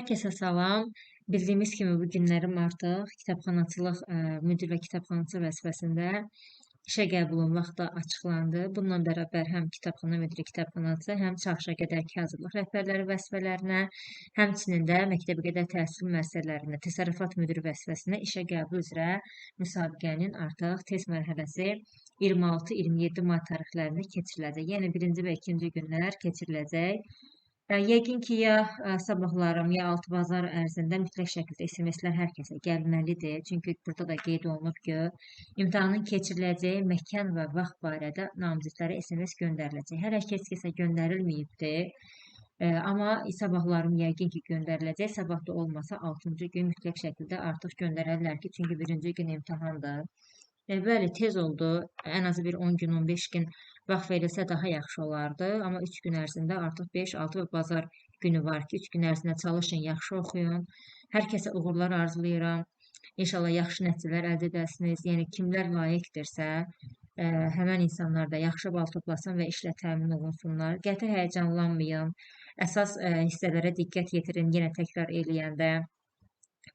Hər kəsə salam. Bildiyimiz kimi bu günlərim artıq kitabxanaçılıq müdir və kitabxanaçı vəzifəsində işə qəbulun vaxtı açıqlandı. Bununla bərabər həm kitabxana müdiri, kitabxanaçı, həm çalışa qədərki hazırlıq rəhbərləri vəzifələrinə, həmçinin də məktəbəqədər təhsil müəssisələrində təsərrüfat müdiri vəzifəsinə işə qəbul üzrə müsabiqənin artıq test mərhələsi 26-27 may tarixlərində keçiriləcək. Yəni birinci və ikinci günlər keçiriləcək. Yəqin ki, ya sabahlarım, ya altı bazar ərzində mütləq şəkildə SMS-lər hər kəsə gəlməlidir. Çünki burada da qeyd olunub ki, imtahanın keçiriləcəyi məkan və vaxt barədə namizədlərə SMS göndəriləcək. Hələ heç kəsə göndərilməyibdir. Amma sabahlarım yəqin ki, göndəriləcək. Sabah da olmasa 6-cı gün mütləq şəkildə artıq göndərərlər ki, çünki birinci gün imtahandır. Bəli, tez oldu. Ən azı bir 10 gün, 15 gün vaxt verilsə daha yaxşı olardı. Amma 3 gün ərzində artıq 5, 6 və bazar günü var ki, 3 gün ərzində çalışın, yaxşı oxuyun. Hər kəsə uğurlar arzulayıram. İnşallah yaxşı nəticələr əldə edəsiniz. Yəni kimlər layiqdirsə, həmən insanlar da yaxşı bal toplasın və işlə təmin olunsunlar. Qəti həyəcanlanmayın. Əsas hissələrə diqqət yetirin, yenə təkrar eləyəndə.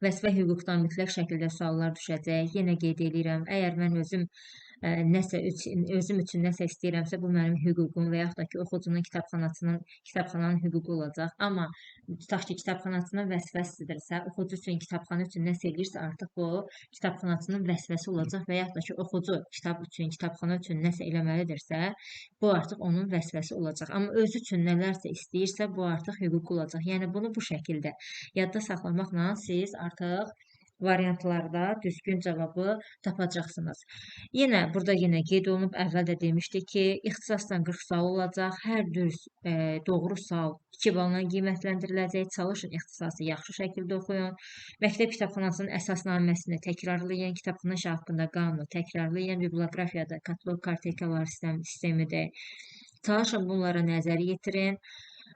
Vəzifə hüquqdan mütləq şəkildə suallar düşəcək. Yenə qeyd edirəm, əgər mən özüm üçün nəsə istəyirəmsə, bu mənim hüququm və yaxud da ki, oxucunun kitabxananın hüququ olacaq. Amma tutaq ki, kitabxanaçının vəzifəsidirsə, oxucu üçün, kitabxana üçün nəsə eləyirsə, artıq bu kitabxanaçının vəzifəsi olacaq və yaxud da ki, oxucu kitab üçün, kitabxana üçün nəsə eləməlidirsə, bu artıq onun vəzifəsi olacaq. Amma özü üçün nələrsə istəyirsə, bu artıq hüquq olacaq. Yəni bunu bu şəkildə yadda saxlamaqla siz artıq variantlarda düzgün cavabı tapacaqsınız. Burada qeyd olunub, əvvəl də demişdik ki, ixtisasdan 40 sual olacaq. Hər doğru sual 2 balla qiymətləndiriləcək. Çalışın, ixtisası yaxşı şəkildə oxuyun. Məktəb kitabxanasının əsasnaməsini təkrarlayın. Kitabxana işi haqqında qanunu təkrarlayın. Biblioqrafiyada katalog kartekalar sistemidir. Çalışın, bunlara nəzər yetirin.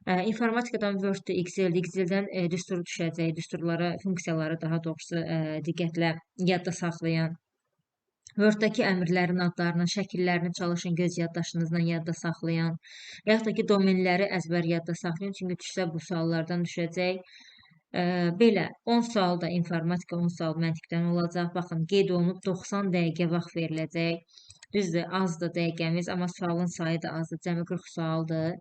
İnformatikadan Word-də, Excel-də, Excel-dən düstur düşəcək, düsturlara, funksiyaları daha doğrusu diqqətlə yadda saxlayın. Word-dakı əmrlərin adlarını, şəkillərini çalışın, göz yaddaşınızdan yadda saxlayın. Və yaxud da ki, domenləri əzbər yadda saxlayın, çünki düşsə bu suallardan düşəcək. Belə, 10 sual da informatika, 10 sual məntiqdən olacaq. Baxın, qeyd olunub 90 dəqiqə vaxt veriləcək. Düzdür, azdır dəqiqəmiz, amma sualın sayı da azdır. Cəmi 40 sualdır.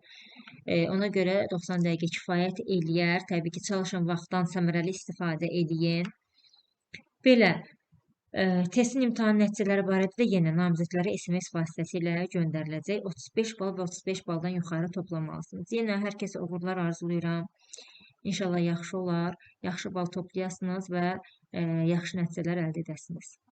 Ona görə 90 dəqiqə kifayət eləyər. Təbii ki, çalışın, vaxtdan səmərəli istifadə eləyin. Belə, testin imtahan nəticələri barədə də yenə namizədlərə SMS vasitəsilə göndəriləcək. 35 bal və 35 baldan yuxarı toplamalısınız. Yenə hər kəsə uğurlar arzulayıram. İnşallah yaxşı olar, yaxşı bal toplayasınız və yaxşı nəticələr əldə edəsiniz.